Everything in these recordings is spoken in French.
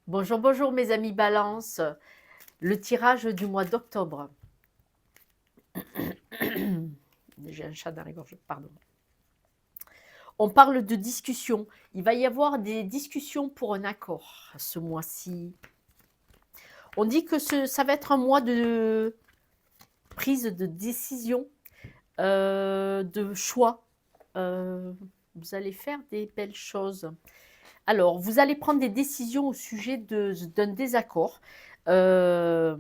Bonjour, bonjour mes amis Balance, le tirage du mois d'octobre. J'ai un chat dans la gorge, pardon. On parle de discussion. Il va y avoir des discussions pour un accord ce mois-ci. On dit que ça va être un mois de prise de décision, de choix. Vous allez faire des belles choses. Alors, vous allez prendre des décisions au sujet d'un désaccord. Euh,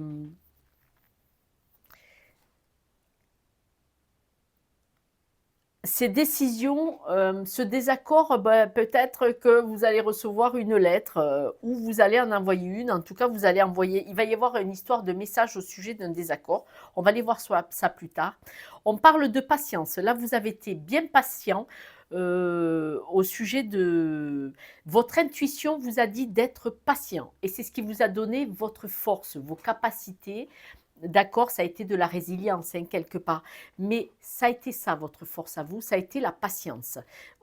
Ces décisions, ce désaccord, peut-être que vous allez recevoir une lettre ou vous allez en envoyer une. En tout cas, vous allez envoyer. Il va y avoir une histoire de message au sujet d'un désaccord. On va aller voir ça plus tard. On parle de patience. Là, vous avez été bien patient au sujet de votre intuition. Vous a dit d'être patient et c'est ce qui vous a donné votre force, vos capacités. D'accord, ça a été de la résilience, hein, quelque part. Mais ça a été ça, votre force à vous, ça a été la patience.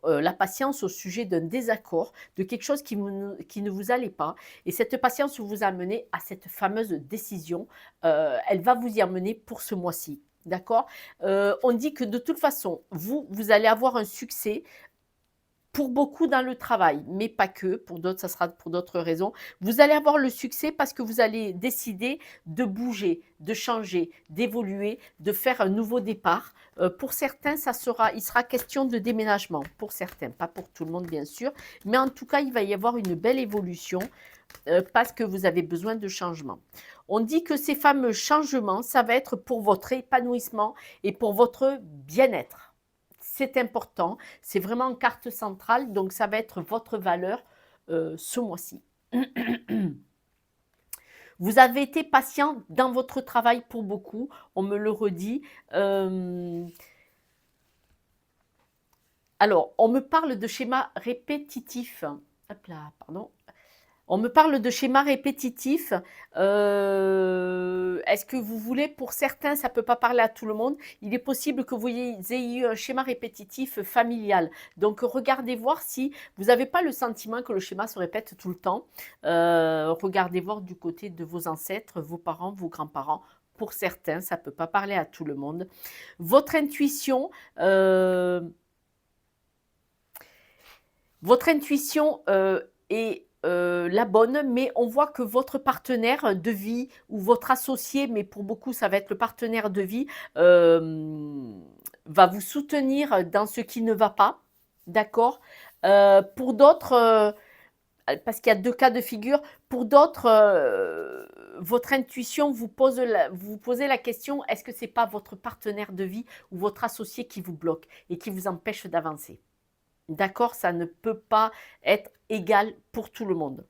La patience au sujet d'un désaccord, de quelque chose qui ne vous allait pas. Et cette patience vous a amené à cette fameuse décision. Elle va vous y amener pour ce mois-ci. D'accord. On dit que de toute façon, vous allez avoir un succès pour beaucoup dans le travail, mais pas que, pour d'autres, ça sera pour d'autres raisons. Vous allez avoir le succès parce que vous allez décider de bouger, de changer, d'évoluer, de faire un nouveau départ. Pour certains, il sera question de déménagement, pour certains, pas pour tout le monde bien sûr, mais en tout cas, il va y avoir une belle évolution parce que vous avez besoin de changement. On dit que ces fameux changements, ça va être pour votre épanouissement et pour votre bien-être. C'est important, c'est vraiment en carte centrale, donc ça va être votre valeur ce mois-ci. Vous avez été patient dans votre travail pour beaucoup, on me le redit. Alors, on me parle de schémas répétitifs. Hop là, pardon. On me parle de schémas répétitifs. Est-ce que vous voulez, pour certains, ça ne peut pas parler à tout le monde, il est possible que vous ayez eu un schéma répétitif familial. Donc, regardez voir si vous n'avez pas le sentiment que le schéma se répète tout le temps. Regardez voir du côté de vos ancêtres, vos parents, vos grands-parents. Pour certains, ça ne peut pas parler à tout le monde. Votre intuition, est la bonne, mais on voit que votre partenaire de vie ou votre associé, mais pour beaucoup ça va être le partenaire de vie, va vous soutenir dans ce qui ne va pas, d'accord. Pour d'autres, parce qu'il y a deux cas de figure, pour d'autres, votre intuition vous posez la question, est-ce que c'est pas votre partenaire de vie ou votre associé qui vous bloque et qui vous empêche d'avancer? D'accord, ça ne peut pas être égal pour tout le monde.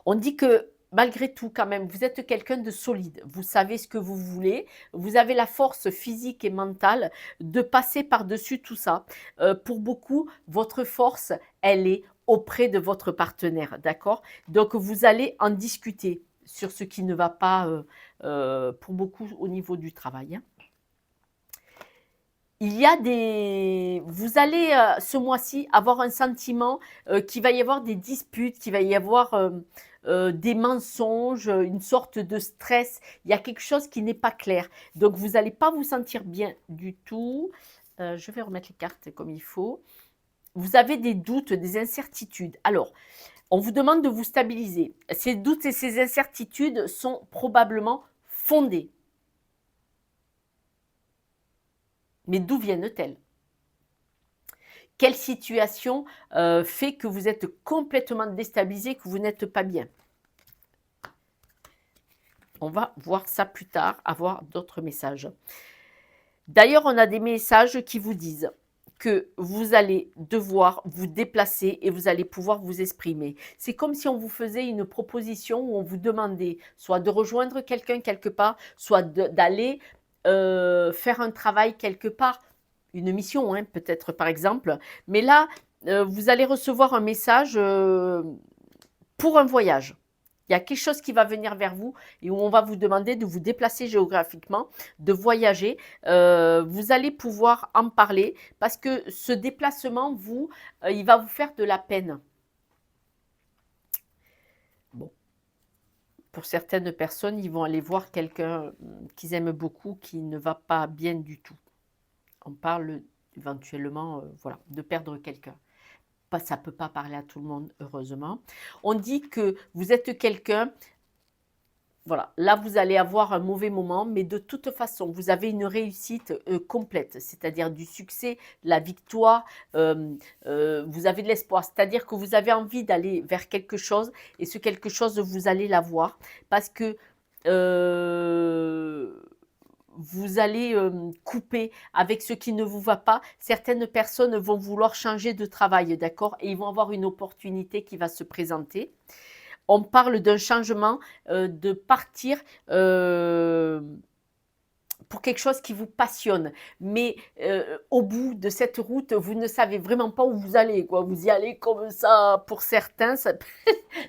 On dit que malgré tout, quand même, vous êtes quelqu'un de solide. Vous savez ce que vous voulez. Vous avez la force physique et mentale de passer par-dessus tout ça. Pour beaucoup, votre force, elle est auprès de votre partenaire. D'accord. Donc, vous allez en discuter sur ce qui ne va pas pour beaucoup au niveau du travail, hein. Vous allez ce mois-ci avoir un sentiment qu'il va y avoir des disputes, qu'il va y avoir des mensonges, une sorte de stress. Il y a quelque chose qui n'est pas clair. Donc vous n'allez pas vous sentir bien du tout. Je vais remettre les cartes comme il faut. Vous avez des doutes, des incertitudes. Alors, on vous demande de vous stabiliser. Ces doutes et ces incertitudes sont probablement fondés. Mais d'où viennent-elles? Quelle situation fait que vous êtes complètement déstabilisé, que vous n'êtes pas bien? On va voir ça plus tard, avoir d'autres messages. D'ailleurs, on a des messages qui vous disent que vous allez devoir vous déplacer et vous allez pouvoir vous exprimer. C'est comme si on vous faisait une proposition où on vous demandait soit de rejoindre quelqu'un quelque part, soit d'aller faire un travail quelque part, une mission, hein, peut-être par exemple. Mais là, vous allez recevoir un message pour un voyage. Il y a quelque chose qui va venir vers vous et où on va vous demander de vous déplacer géographiquement, de voyager. Vous allez pouvoir en parler parce que ce déplacement, il va vous faire de la peine. Bon, pour certaines personnes, ils vont aller voir quelqu'un qu'ils aiment beaucoup qui ne va pas bien du tout. On parle éventuellement, voilà, de perdre quelqu'un. Ça ne peut pas parler à tout le monde, heureusement. On dit que vous êtes quelqu'un, voilà, là vous allez avoir un mauvais moment, mais de toute façon, vous avez une réussite complète, c'est-à-dire du succès, la victoire, vous avez de l'espoir, c'est-à-dire que vous avez envie d'aller vers quelque chose et ce quelque chose, vous allez l'avoir parce que euh, vous allez couper avec ce qui ne vous va pas. Certaines personnes vont vouloir changer de travail, d'accord? Et ils vont avoir une opportunité qui va se présenter. On parle d'un changement, de partir pour quelque chose qui vous passionne. Mais au bout de cette route, vous ne savez vraiment pas où vous allez, quoi. Vous y allez comme ça pour certains, ça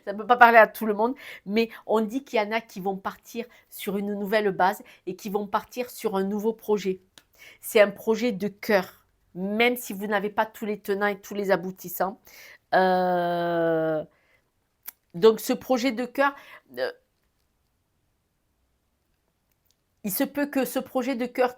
ne peut pas parler à tout le monde, mais on dit qu'il y en a qui vont partir sur une nouvelle base et qui vont partir sur un nouveau projet. C'est un projet de cœur, même si vous n'avez pas tous les tenants et tous les aboutissants. Donc ce projet de cœur, euh, il se peut que ce projet de cœur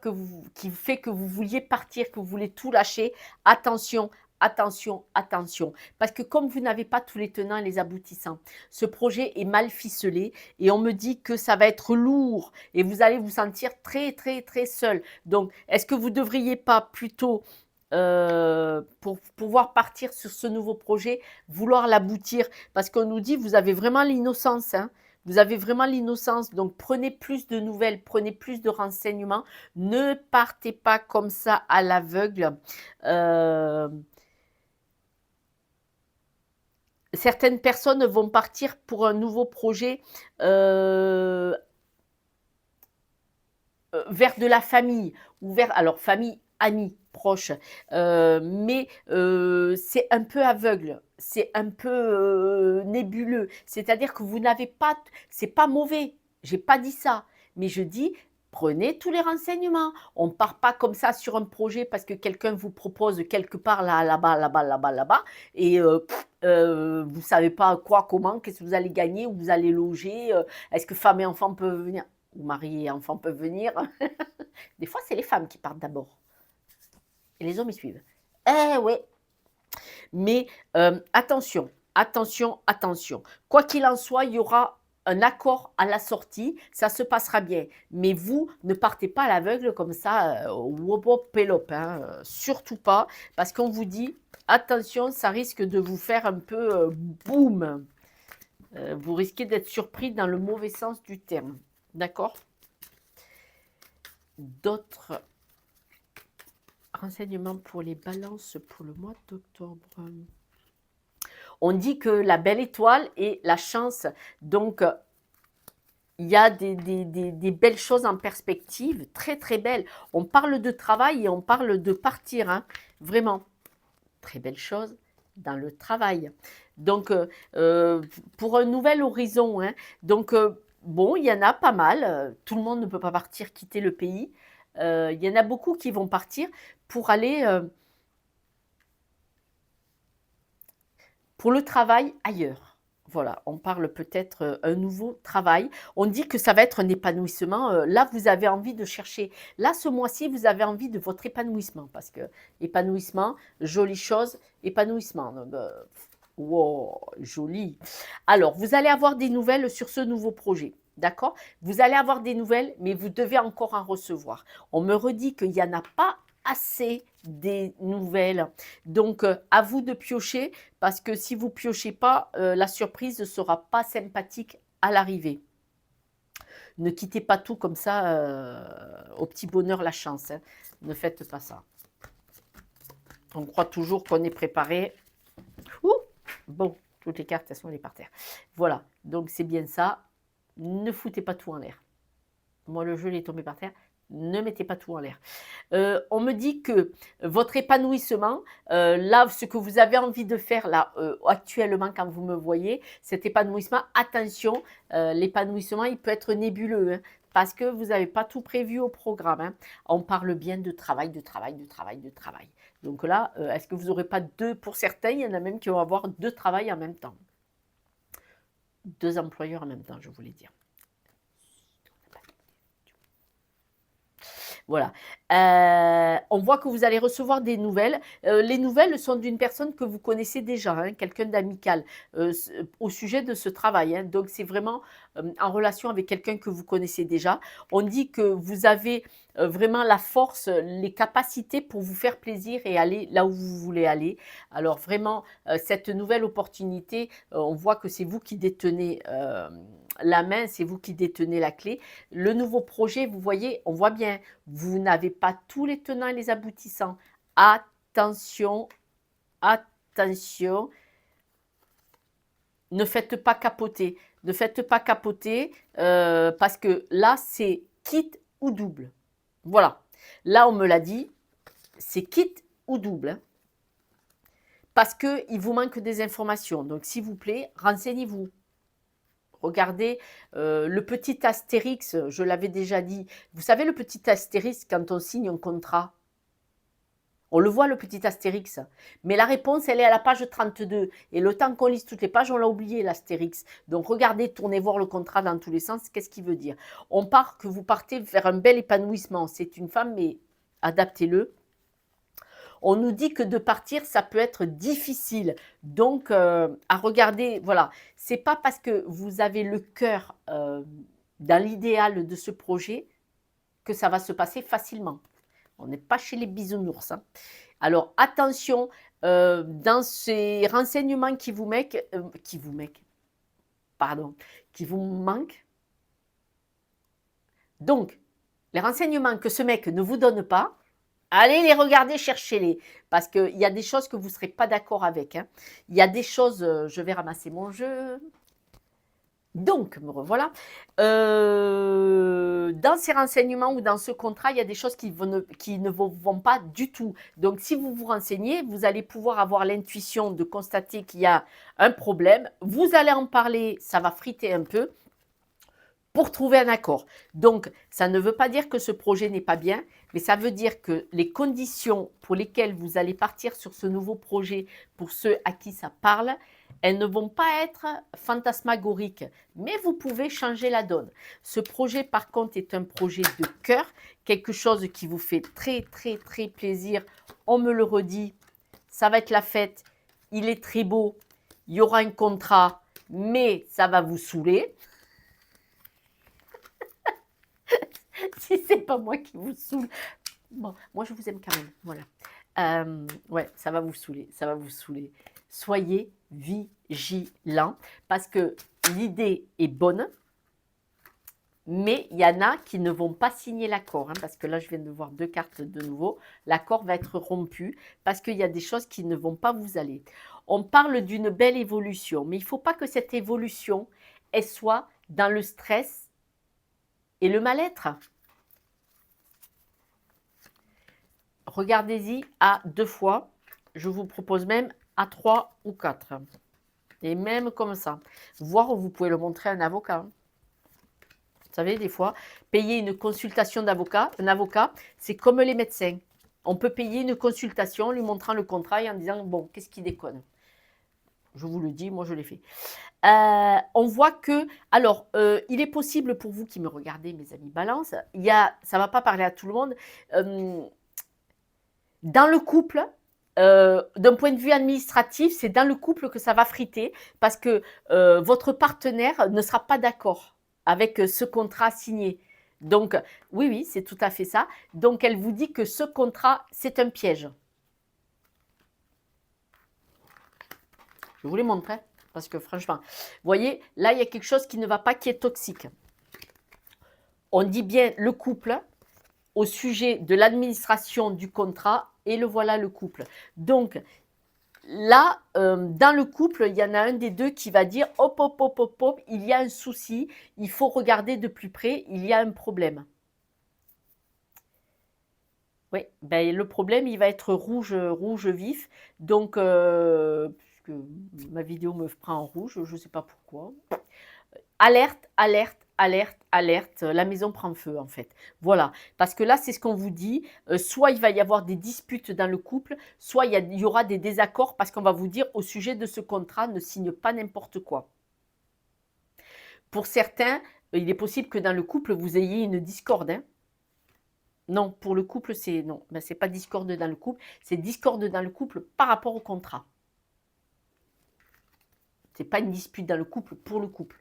qui fait que vous vouliez partir, que vous voulez tout lâcher, attention, attention, attention. Parce que comme vous n'avez pas tous les tenants et les aboutissants, ce projet est mal ficelé et on me dit que ça va être lourd et vous allez vous sentir très, très, très seul. Donc, est-ce que vous ne devriez pas plutôt, pour pouvoir partir sur ce nouveau projet, vouloir l'aboutir? Parce qu'on nous dit, vous avez vraiment l'innocence, hein. Vous avez vraiment l'innocence, donc prenez plus de nouvelles, prenez plus de renseignements. Ne partez pas comme ça à l'aveugle. Certaines personnes vont partir pour un nouveau projet vers de la famille, ou vers, alors famille, amis, proches, mais c'est un peu aveugle, c'est un peu nébuleux, c'est-à-dire que vous n'avez pas, c'est pas mauvais, j'ai pas dit ça, mais je dis, prenez tous les renseignements, on ne part pas comme ça sur un projet parce que quelqu'un vous propose quelque part là, là-bas, là-bas, là-bas, là-bas, et vous ne savez pas quoi, comment, qu'est-ce que vous allez gagner, où vous allez loger, est-ce que femme et enfants peuvent venir, ou mari et enfants peuvent venir. Des fois, c'est les femmes qui partent d'abord. Et les hommes, ils suivent. Eh oui. Mais attention, attention, attention. Quoi qu'il en soit, il y aura un accord à la sortie, ça se passera bien. Mais vous, ne partez pas à l'aveugle comme ça, wop pélope, hein, surtout pas, parce qu'on vous dit, attention, ça risque de vous faire un peu boum. Vous risquez d'être surpris dans le mauvais sens du terme. D'accord? D'autres renseignements pour les balances pour le mois d'octobre. On dit que la belle étoile est la chance. Donc, il y a des belles choses en perspective, très très belles. On parle de travail et on parle de partir, hein, vraiment. Très belle chose dans le travail. Donc, pour un nouvel horizon, hein, donc, bon, il y en a pas mal. Tout le monde ne peut pas partir, quitter le pays. Il y en a beaucoup qui vont partir pour aller pour le travail ailleurs. Voilà, on parle peut-être un nouveau travail. On dit que ça va être un épanouissement. Là, vous avez envie de chercher. Là, ce mois-ci, vous avez envie de votre épanouissement. Parce que épanouissement, jolie chose, épanouissement. Wow, joli. Alors, vous allez avoir des nouvelles sur ce nouveau projet. D'accord? Vous allez avoir des nouvelles, mais vous devez encore en recevoir. On me redit qu'il n'y en a pas assez des nouvelles. Donc, à vous de piocher, parce que si vous piochez pas, la surprise ne sera pas sympathique à l'arrivée. Ne quittez pas tout comme ça, au petit bonheur la chance, hein. Ne faites pas ça. On croit toujours qu'on est préparé. Ouh, bon, toutes les cartes, elles sont par terre. Voilà, donc c'est bien ça. Ne foutez pas tout en l'air. Moi, le jeu, il est tombé par terre. Ne mettez pas tout en l'air. On me dit que votre épanouissement, là, ce que vous avez envie de faire là actuellement quand vous me voyez, cet épanouissement, attention, l'épanouissement, il peut être nébuleux, hein, parce que vous n'avez pas tout prévu au programme, hein. On parle bien de travail, de travail, de travail, de travail. Donc là, est-ce que vous n'aurez pas deux, pour certains, il y en a même qui vont avoir deux travails en même temps. 2 employeurs en même temps, je voulais dire. Voilà. On voit que vous allez recevoir des nouvelles. Les nouvelles sont d'une personne que vous connaissez déjà, hein, quelqu'un d'amical, au sujet de ce travail, hein. Donc, c'est vraiment en relation avec quelqu'un que vous connaissez déjà. On dit que vous avez vraiment la force, les capacités pour vous faire plaisir et aller là où vous voulez aller. Alors, vraiment, cette nouvelle opportunité, on voit que c'est vous qui détenez la main, c'est vous qui détenez la clé. Le nouveau projet, vous voyez, on voit bien, vous n'avez pas tous les tenants et les aboutissants. Attention, attention, ne faites pas capoter. Ne faites pas capoter parce que là, c'est quitte ou double. Voilà. Là, on me l'a dit, c'est quitte ou double. Hein, parce qu'il vous manque des informations. Donc, s'il vous plaît, renseignez-vous. Regardez le petit astérix, je l'avais déjà dit. Vous savez le petit astérix quand on signe un contrat? On le voit le petit astérix. Mais la réponse, elle est à la page 32. Et le temps qu'on lise toutes les pages, on l'a oublié l'astérix. Donc regardez, tournez voir le contrat dans tous les sens. Qu'est-ce qu'il veut dire? On part que vous partez vers un bel épanouissement. C'est une femme, mais adaptez-le. On nous dit que de partir, ça peut être difficile. Donc, à regarder, voilà. C'est pas parce que vous avez le cœur dans l'idéal de ce projet que ça va se passer facilement. On n'est pas chez les bisounours. Hein. Alors, attention, dans ces renseignements qui vous manquent. Donc, les renseignements que ce mec ne vous donne pas, allez les regarder, cherchez-les. Parce qu'il y a des choses que vous ne serez pas d'accord avec. Hein. Il y a des choses, je vais ramasser mon jeu. Donc, me revoilà. Dans ces renseignements ou dans ce contrat, il y a des choses qui ne vont pas du tout. Donc, si vous vous renseignez, vous allez pouvoir avoir l'intuition de constater qu'il y a un problème. Vous allez en parler, ça va friter un peu pour trouver un accord. Donc, ça ne veut pas dire que ce projet n'est pas bien, mais ça veut dire que les conditions pour lesquelles vous allez partir sur ce nouveau projet, pour ceux à qui ça parle, elles ne vont pas être fantasmagoriques, mais vous pouvez changer la donne. Ce projet, par contre, est un projet de cœur, quelque chose qui vous fait très, très, très plaisir. On me le redit, ça va être la fête, il est très beau, il y aura un contrat, mais ça va vous saouler. Si c'est pas moi qui vous saoule. Bon, moi je vous aime quand même. Voilà. Ouais, ça va vous saouler. Ça va vous saouler. Soyez vigilants parce que l'idée est bonne, mais il y en a qui ne vont pas signer l'accord. Hein, parce que là, je viens de voir 2 cartes de nouveau. L'accord va être rompu parce qu'il y a des choses qui ne vont pas vous aller. On parle d'une belle évolution, mais il ne faut pas que cette évolution elle soit dans le stress et le mal-être. Regardez-y à 2 fois. Je vous propose même à 3 ou 4. Et même comme ça. Voire vous pouvez le montrer à un avocat. Vous savez, des fois, payer une consultation d'avocat, un avocat, c'est comme les médecins. On peut payer une consultation en lui montrant le contrat et en disant, bon, qu'est-ce qui déconne? Je vous le dis, moi je l'ai fait. On voit que, alors, il est possible pour vous qui me regardez, mes amis balance, ça ne va pas parler à tout le monde, dans le couple, d'un point de vue administratif, c'est dans le couple que ça va friter parce que votre partenaire ne sera pas d'accord avec ce contrat signé. Donc, oui, c'est tout à fait ça. Donc, elle vous dit que ce contrat, c'est un piège. Je vous les montre, hein, parce que franchement, vous voyez, là, il y a quelque chose qui ne va pas, qui est toxique. On dit bien le couple au sujet de l'administration du contrat et le voilà le couple. Donc, là, dans le couple, il y en a un des deux qui va dire hop, hop, hop, hop, hop, il y a un souci, il faut regarder de plus près, il y a un problème. Oui, ben, le problème, il va être rouge, rouge vif. Donc, puisque ma vidéo me prend en rouge, je ne sais pas pourquoi. Alerte, alerte, alerte, alerte, la maison prend feu en fait. Voilà, parce que là, c'est ce qu'on vous dit. Soit il va y avoir des disputes dans le couple, soit il y aura des désaccords parce qu'on va vous dire au sujet de ce contrat, ne signe pas n'importe quoi. Pour certains, il est possible que dans le couple, vous ayez une discorde, hein. Non, pour le couple, c'est non. Ben, c'est pas discorde dans le couple, c'est discorde dans le couple par rapport au contrat. C'est pas une dispute dans le couple pour le couple.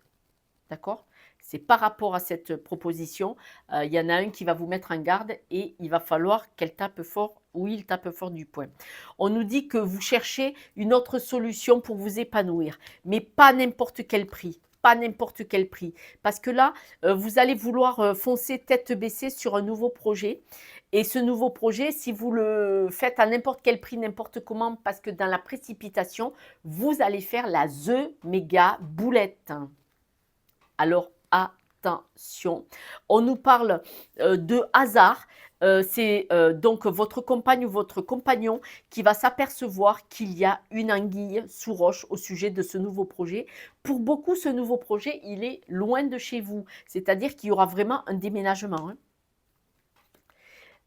D'accord? C'est par rapport à cette proposition. Il y en a un qui va vous mettre en garde et il va falloir qu'elle tape fort ou il tape fort du poing. On nous dit que vous cherchez une autre solution pour vous épanouir, mais pas n'importe quel prix. Pas n'importe quel prix. Parce que là, vous allez vouloir foncer tête baissée sur un nouveau projet. Et ce nouveau projet, si vous le faites à n'importe quel prix, n'importe comment, parce que dans la précipitation, vous allez faire la the méga boulette. Alors attention, on nous parle de hasard. C'est donc votre compagne ou votre compagnon qui va s'apercevoir qu'il y a une anguille sous roche au sujet de ce nouveau projet. Pour beaucoup, ce nouveau projet, il est loin de chez vous. C'est-à-dire qu'il y aura vraiment un déménagement, hein.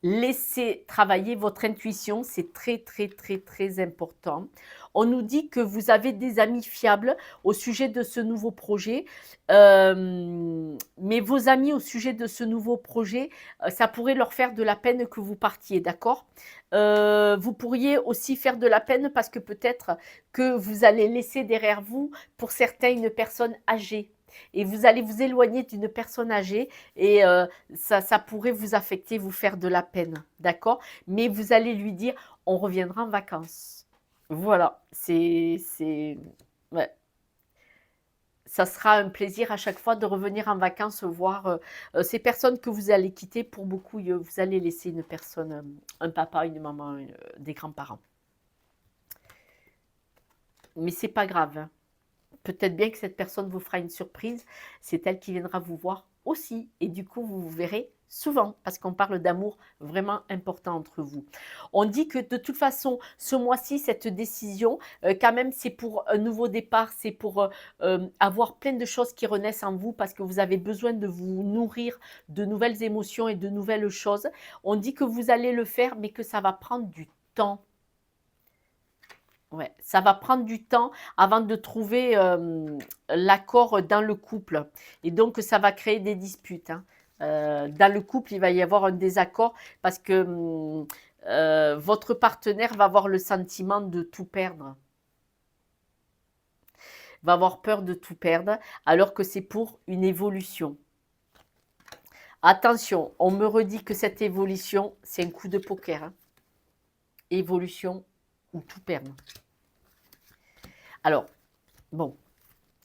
Laissez travailler votre intuition, c'est très, très, très, très important. On nous dit que vous avez des amis fiables au sujet de ce nouveau projet, mais vos amis au sujet de ce nouveau projet, ça pourrait leur faire de la peine que vous partiez, d'accord? Vous pourriez aussi faire de la peine parce que peut-être que vous allez laisser derrière vous, pour certains, une personne âgée. Et vous allez vous éloigner d'une personne âgée et ça pourrait vous affecter, vous faire de la peine, d'accord? Mais vous allez lui dire, on reviendra en vacances. Voilà, ouais. Ça sera un plaisir à chaque fois de revenir en vacances, voir ces personnes que vous allez quitter. Pour beaucoup, vous allez laisser une personne, un papa, une maman, des grands-parents. Mais c'est pas grave, hein. Peut-être bien que cette personne vous fera une surprise, c'est elle qui viendra vous voir aussi. Et du coup, vous vous verrez souvent, parce qu'on parle d'amour vraiment important entre vous. On dit que de toute façon, ce mois-ci, cette décision, quand même, c'est pour un nouveau départ, c'est pour avoir plein de choses qui renaissent en vous, parce que vous avez besoin de vous nourrir de nouvelles émotions et de nouvelles choses. On dit que vous allez le faire, mais que ça va prendre du temps. Ouais, ça va prendre du temps avant de trouver l'accord dans le couple. Et donc, ça va créer des disputes, hein. Dans le couple, il va y avoir un désaccord parce que votre partenaire va avoir le sentiment de tout perdre. Va avoir peur de tout perdre, alors que c'est pour une évolution. Attention, on me redit que cette évolution, c'est un coup de poker, hein. Évolution ou tout perdre. Alors, bon,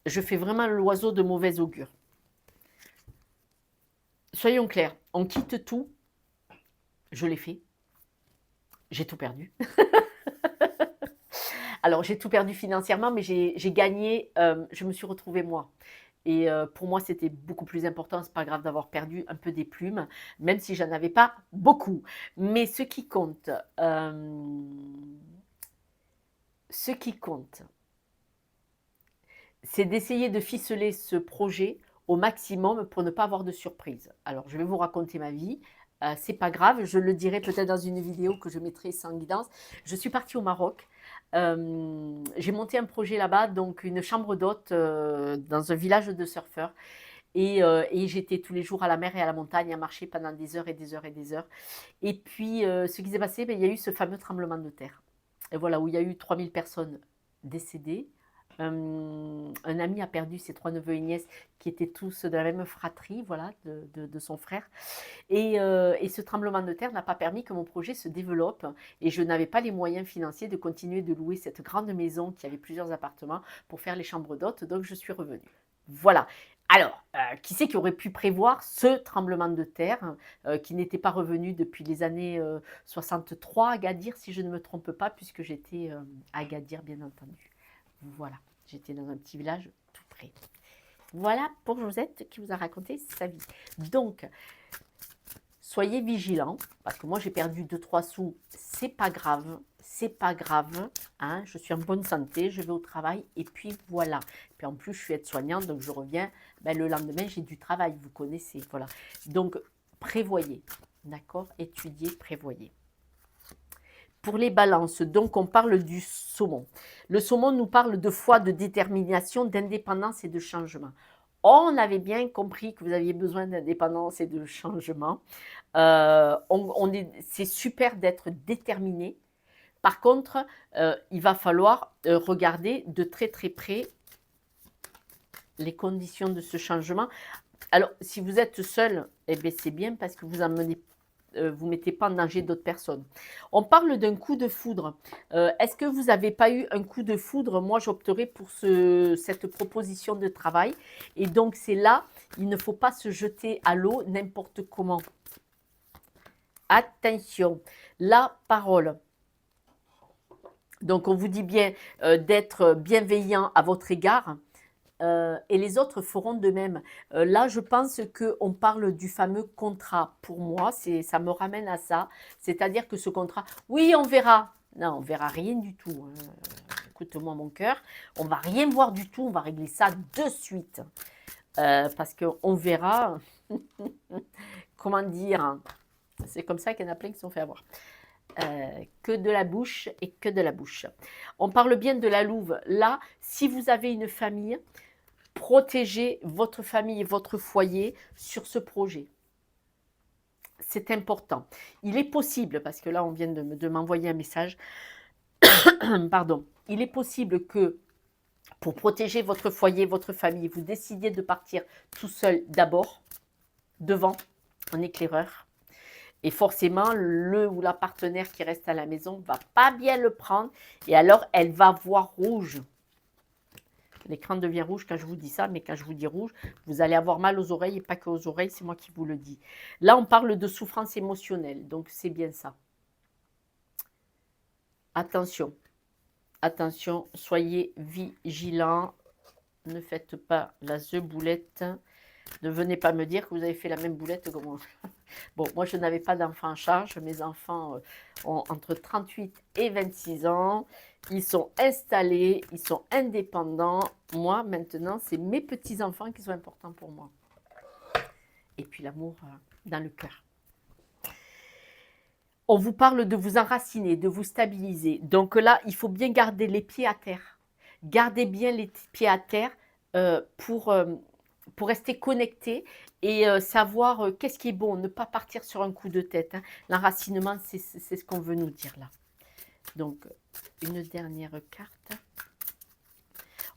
je fais vraiment l'oiseau de mauvais augure. Soyons clairs, on quitte tout. Je l'ai fait. J'ai tout perdu. Alors, j'ai tout perdu financièrement, mais j'ai gagné. Je me suis retrouvée moi. Et pour moi, c'était beaucoup plus important. C'est pas grave d'avoir perdu un peu des plumes, même si j'en avais pas beaucoup. Mais ce qui compte, c'est d'essayer de ficeler ce projet au maximum pour ne pas avoir de surprise. Alors, je vais vous raconter ma vie. C'est pas grave, je le dirai peut-être dans une vidéo que je mettrai sans guidance. Je suis partie au Maroc. J'ai monté un projet là-bas, donc une chambre d'hôte dans un village de surfeurs. Et j'étais tous les jours à la mer et à la montagne à marcher pendant des heures et des heures et des heures. Et puis, ce qui s'est passé, il y a eu ce fameux tremblement de terre. Et voilà, où il y a eu 3000 personnes décédées. Un ami a perdu ses 3 neveux et nièces qui étaient tous de la même fratrie, voilà, de son frère. Et ce tremblement de terre n'a pas permis que mon projet se développe. Et je n'avais pas les moyens financiers de continuer de louer cette grande maison qui avait plusieurs appartements pour faire les chambres d'hôtes. Donc, je suis revenue. Voilà. Alors, qui c'est qui aurait pu prévoir ce tremblement de terre qui n'était pas revenu depuis les années 63 à Agadir, si je ne me trompe pas, puisque j'étais à Agadir, bien entendu. Voilà, j'étais dans un petit village tout près. Voilà pour Josette qui vous a raconté sa vie. Donc, soyez vigilants, parce que moi j'ai perdu 2-3 sous, c'est pas grave, hein, je suis en bonne santé, je vais au travail, et puis voilà. Puis en plus, je suis aide-soignante, donc je reviens, le lendemain, j'ai du travail, vous connaissez, voilà. Donc, prévoyez, d'accord? Étudiez, prévoyez. Pour les balances, donc on parle du saumon. Le saumon nous parle de foi, de détermination, d'indépendance et de changement. On avait bien compris que vous aviez besoin d'indépendance et de changement. C'est super d'être déterminé. Par contre, il va falloir regarder de très très près les conditions de ce changement. Alors, si vous êtes seul, eh bien, c'est bien parce que vous vous mettez pas en danger d'autres personnes. On parle d'un coup de foudre. Est-ce que vous n'avez pas eu un coup de foudre? Moi, j'opterais pour cette proposition de travail. Et donc, c'est là, il ne faut pas se jeter à l'eau n'importe comment. Attention, la parole. Donc, on vous dit bien d'être bienveillant à votre égard. Et les autres feront de même. Là, je pense qu'on parle du fameux contrat. Pour moi, ça me ramène à ça. C'est-à-dire que ce contrat, oui, on verra. Non, on verra rien du tout. Hein. Écoute-moi mon cœur, on va rien voir du tout. On va régler ça de suite. Parce qu'on verra, comment dire, hein. C'est comme ça qu'il y en a plein qui se sont fait avoir. Que de la bouche et que de la bouche. On parle bien de la louve. Là, si vous avez une famille, protégez votre famille et votre foyer sur ce projet. C'est important. Il est possible, parce que là on vient de m'envoyer un message, pardon, il est possible que pour protéger votre foyer, votre famille, vous décidiez de partir tout seul d'abord, devant, en éclaireur. Et forcément, le ou la partenaire qui reste à la maison va pas bien le prendre et alors elle va voir rouge. L'écran devient rouge quand je vous dis ça, mais quand je vous dis rouge, vous allez avoir mal aux oreilles et pas que aux oreilles, c'est moi qui vous le dis. Là, on parle de souffrance émotionnelle, donc c'est bien ça. Attention, attention, soyez vigilants, ne faites pas la boulette. Ne venez pas me dire que vous avez fait la même boulette que moi. Bon, moi, je n'avais pas d'enfants en charge. Mes enfants ont entre 38 et 26 ans. Ils sont installés, ils sont indépendants. Moi, maintenant, c'est mes petits-enfants qui sont importants pour moi. Et puis l'amour dans le cœur. On vous parle de vous enraciner, de vous stabiliser. Donc là, il faut bien garder les pieds à terre. Gardez bien les pieds à terre pour rester connecté et savoir qu'est-ce qui est bon, ne pas partir sur un coup de tête. Hein. L'enracinement, c'est ce qu'on veut nous dire là. Donc, une dernière carte.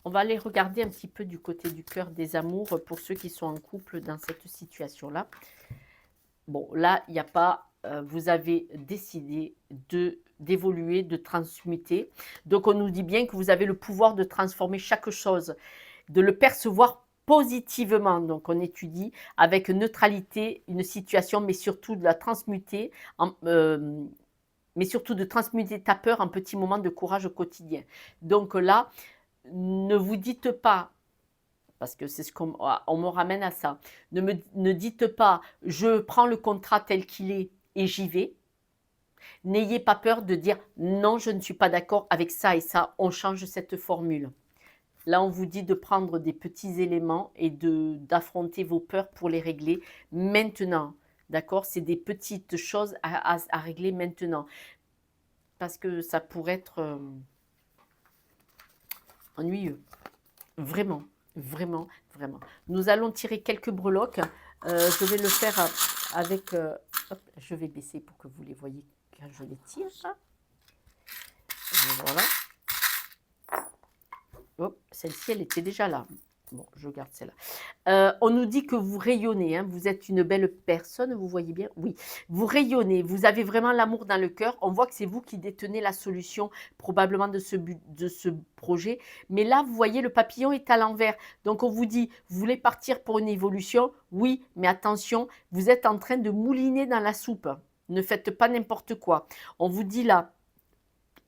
On va aller regarder un petit peu du côté du cœur des amours pour ceux qui sont en couple dans cette situation-là. Bon, là, il n'y a pas... vous avez décidé d'évoluer, de transmuter. Donc, on nous dit bien que vous avez le pouvoir de transformer chaque chose, de le percevoir positivement. Donc, on étudie avec neutralité une situation, mais surtout de la transmuter, mais surtout de transmuter ta peur en petits moments de courage au quotidien. Donc là, ne vous dites pas, parce que c'est ce qu'on me ramène à ça, ne dites pas, je prends le contrat tel qu'il est et j'y vais. N'ayez pas peur de dire, non, je ne suis pas d'accord avec ça et ça, on change cette formule. Là, on vous dit de prendre des petits éléments et d'affronter vos peurs pour les régler maintenant. D'accord? C'est des petites choses à régler maintenant. Parce que ça pourrait être ennuyeux. Vraiment, vraiment, vraiment. Nous allons tirer quelques breloques. Je vais le faire avec... hop, je vais baisser pour que vous les voyez quand je les tire. Et voilà. Oh, celle-ci, elle était déjà là. Bon, je garde celle-là. On nous dit que vous rayonnez, hein, vous êtes une belle personne, vous voyez bien? Oui, vous rayonnez, vous avez vraiment l'amour dans le cœur. On voit que c'est vous qui détenez la solution probablement de ce projet. Mais là, vous voyez, le papillon est à l'envers. Donc, on vous dit, vous voulez partir pour une évolution? Oui, mais attention, vous êtes en train de mouliner dans la soupe. Ne faites pas n'importe quoi. On vous dit là,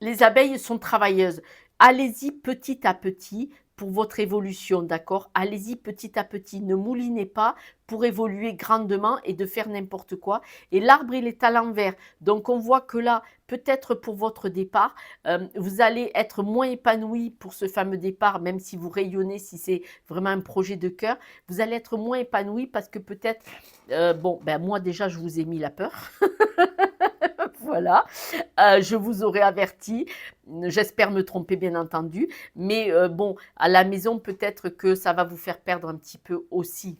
les abeilles sont travailleuses. Allez-y petit à petit pour votre évolution, d'accord? Allez-y petit à petit, ne moulinez pas pour évoluer grandement et de faire n'importe quoi. Et l'arbre, il est à l'envers. Donc, on voit que là, peut-être pour votre départ, vous allez être moins épanoui pour ce fameux départ, même si vous rayonnez, si c'est vraiment un projet de cœur. Vous allez être moins épanoui parce que peut-être, bon, ben moi déjà, je vous ai mis la peur. Voilà, je vous aurais averti. J'espère me tromper, bien entendu. Mais bon, à la maison, peut-être que ça va vous faire perdre un petit peu aussi.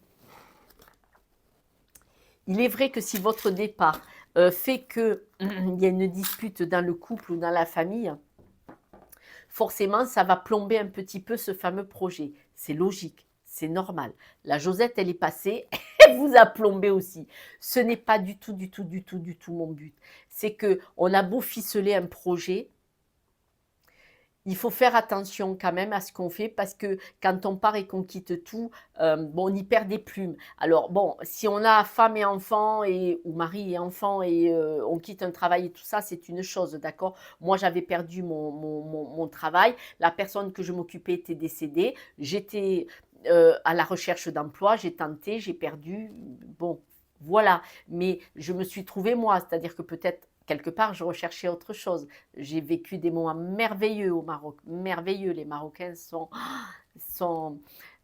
Il est vrai que si votre départ fait qu'il y a une dispute dans le couple ou dans la famille, forcément, ça va plomber un petit peu ce fameux projet. C'est logique, c'est normal. La Josette, elle est passée, elle vous a plombé aussi. Ce n'est pas du tout, du tout, du tout, du tout mon but. C'est qu'on a beau ficeler un projet, il faut faire attention quand même à ce qu'on fait parce que quand on part et qu'on quitte tout, bon, on y perd des plumes. Alors bon, si on a femme et enfant ou mari et enfant et on quitte un travail et tout ça, c'est une chose, d'accord? Moi, j'avais perdu mon travail. La personne que je m'occupais était décédée. J'étais à la recherche d'emploi. J'ai tenté, j'ai perdu. Bon, voilà. Mais je me suis trouvée moi, c'est-à-dire que peut-être quelque part, je recherchais autre chose. J'ai vécu des moments merveilleux au Maroc, merveilleux. Les Marocains sont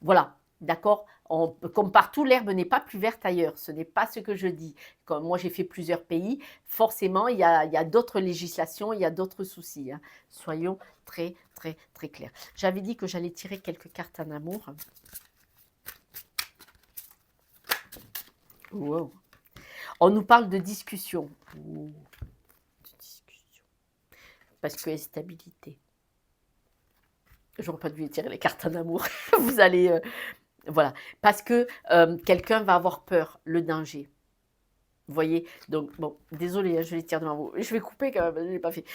voilà, d'accord. Comme partout, l'herbe n'est pas plus verte ailleurs. Ce n'est pas ce que je dis. Comme moi, j'ai fait plusieurs pays. Forcément, il y a d'autres législations, il y a d'autres soucis. Hein. Soyons très, très, très clairs. J'avais dit que j'allais tirer quelques cartes en amour. Wow. On nous parle de discussion. Ouh. Parce que stabilité. J'aurais pas dû tirer les cartes en amour. Vous allez... voilà. Parce que quelqu'un va avoir peur, le danger. Vous voyez? Donc, bon, désolé, je les tire devant vous. Je vais couper quand même, je ne l'ai pas fait.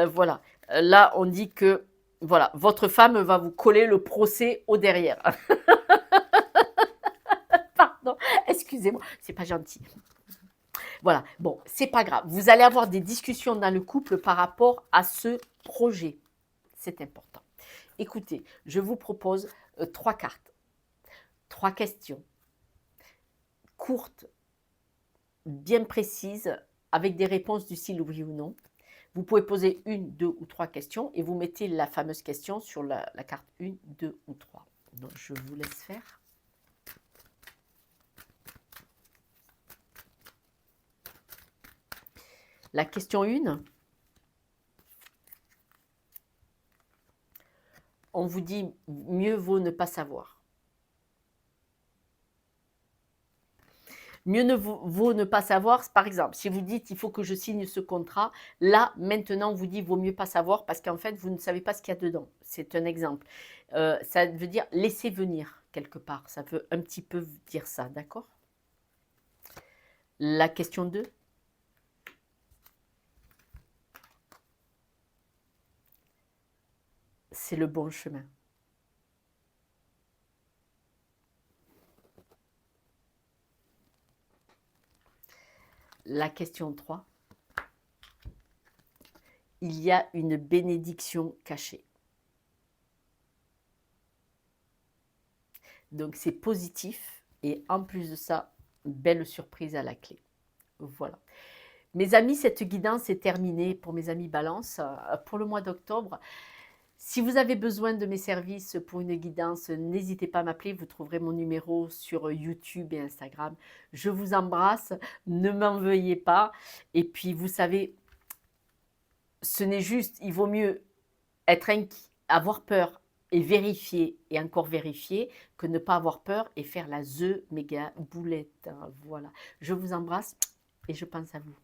Voilà. Là, on dit que, voilà, votre femme va vous coller le procès au derrière. Pardon, excusez-moi, c'est pas gentil. Voilà, bon, c'est pas grave. Vous allez avoir des discussions dans le couple par rapport à ce projet. C'est important. Écoutez, je vous propose 3 cartes, 3 questions, courtes, bien précises, avec des réponses du style oui ou non. Vous pouvez poser 1, 2 ou 3 questions et vous mettez la fameuse question sur la carte 1, 2 ou 3. Donc, je vous laisse faire. La question 1, on vous dit mieux vaut ne pas savoir. Mieux vaut ne pas savoir, par exemple, si vous dites il faut que je signe ce contrat, là, maintenant, on vous dit vaut mieux pas savoir parce qu'en fait, vous ne savez pas ce qu'il y a dedans. C'est un exemple. Ça veut dire laisser venir quelque part. Ça veut un petit peu dire ça, d'accord? La question 2. C'est le bon chemin. La question 3. Il y a une bénédiction cachée. Donc c'est positif et en plus de ça, belle surprise à la clé. Voilà. Mes amis, cette guidance est terminée pour mes amis Balance pour le mois d'octobre. Si vous avez besoin de mes services pour une guidance, n'hésitez pas à m'appeler. Vous trouverez mon numéro sur YouTube et Instagram. Je vous embrasse. Ne m'en veuillez pas. Et puis, vous savez, ce n'est juste, il vaut mieux être inquiet, avoir peur et vérifier et encore vérifier que ne pas avoir peur et faire la méga boulette. Voilà. Je vous embrasse et je pense à vous.